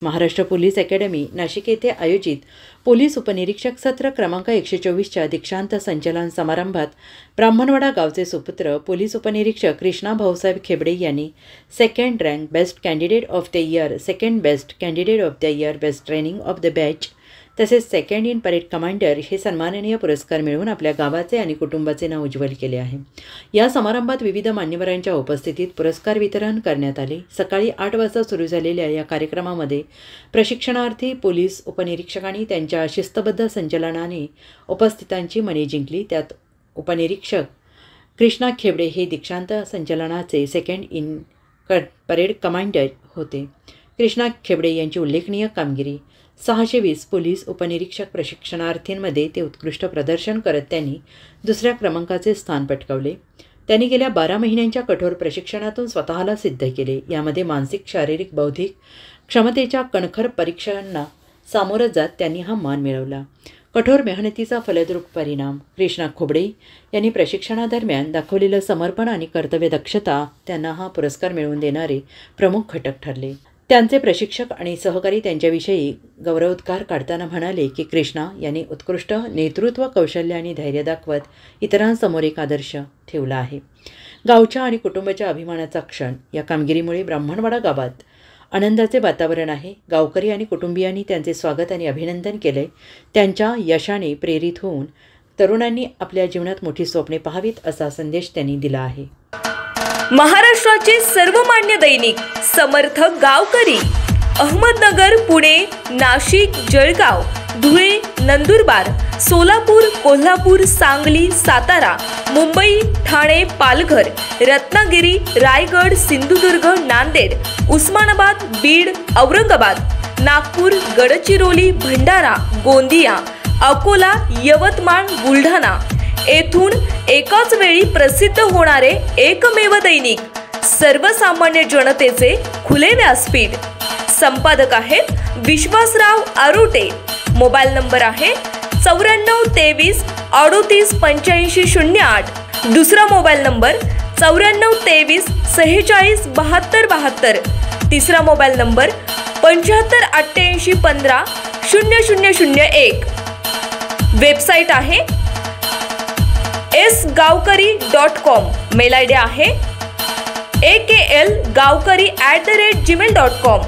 Maharashtra police academy Nashik येथे आयोजित police उपनिरीक्षक सत्र क्रमांक 124च्या दीक्षांत संचलन समारंभात ब्राह्मणवाडा गावचे सुपुत्र पोलीस उपनिरीक्षक कृष्णा भाऊसाहेब खेबडे यांनी second rank best candidate of the year, second best candidate of the year, best training of the batch तसेच सेकंड इन परेड कमांडर हे सन्माननीय पुरस्कार मिळवून आपल्या गावाचे आणि कुटुंबाचे नाव उज्ज्वल केले आहे। या समारंभात विविध मान्यवरांच्या उपस्थितीत पुरस्कार वितरण करण्यात आले। सकाळी 8 वाजता सुरू झालेल्या या कार्यक्रमामध्ये प्रशिक्षणार्थी पोलीस उपनिरीक्षकांनी त्यांच्या शिस्तबद्ध संचलनाने उपस्थितांची मने जिंकली। त्यात उपनिरीक्षक कृष्णा खेबडे हे दीक्षांत संचलनाचे सेकंड इन परेड कमांडर होते। कृष्णा खेबडे यांची उल्लेखनीय कामगिरी 620 पोलीस उपनिरीक्षक प्रशिक्षणार्थींमध्ये ते उत्कृष्ट प्रदर्शन करत त्यांनी दुसऱ्या क्रमांकाचे स्थान पटकावले। त्यांनी गेल्या 12 महिन्यांच्या कठोर प्रशिक्षणातून स्वतःला सिद्ध केले। यामध्ये मानसिक, शारीरिक, बौद्धिक क्षमतेच्या कणखर परीक्षांना सामोरं जात त्यांनी हा मान मिळवला। कठोर मेहनतीचा फलद्रूप परिणाम कृष्णा खेबडे यांनी प्रशिक्षणादरम्यान दाखवलेलं समर्पण आणि कर्तव्य दक्षता त्यांना हा पुरस्कार मिळवून देणारे प्रमुख घटक ठरले। त्यांचे प्रशिक्षक आणि सहकारी त्यांच्याविषयी गौरवोद्गार काढताना म्हणाले की कृष्णा यांनी उत्कृष्ट नेतृत्व कौशल्य आणि धैर्य दाखवत इतरांसमोर एक आदर्श ठेवला आहे। गावच्या आणि कुटुंबाच्या अभिमानाचा क्षण। या कामगिरीमुळे ब्राह्मणवाडा गावात आनंदाचे वातावरण आहे। गावकरी आणि कुटुंबियांनी त्यांचे स्वागत आणि अभिनंदन केले। त्यांच्या यशाने प्रेरित होऊन तरुणांनी आपल्या जीवनात मोठी स्वप्ने पाहावीत असा संदेश त्यांनी दिला आहे। महाराष्ट्राचे सर्वमान्य दैनिक समर्थ गावकरी अहमदनगर, पुणे, नाशिक, जळगाव, धुळे, नंदुरबार, सोलापूर, कोल्हापूर, सांगली, सातारा, मुंबई, ठाणे, पालघर, रत्नागिरी, रायगड, सिंधुदुर्ग, नांदेड, उस्मानाबाद, बीड, औरंगाबाद, नागपूर, गडचिरोली, भंडारा, गोंदिया, अकोला, यवतमाळ, बुलढाणा येथून एकाच वेळी प्रसिद्ध होणारे एकमेव दैनिक, सर्वसामान्य जनतेचे खुले व्यासपीठ। संपादक आहेत विश्वासराव आरोटे। मोबाईल नंबर आहे 94 23 38 85 08। दुसरा मोबाईल नंबर 94 23 46 72 72। तिसरा मोबाईल नंबर 75 88 15 0001। वेबसाईट आहे sgavkari.com। मेल आयडी आहे akl gavkari@gmail.com।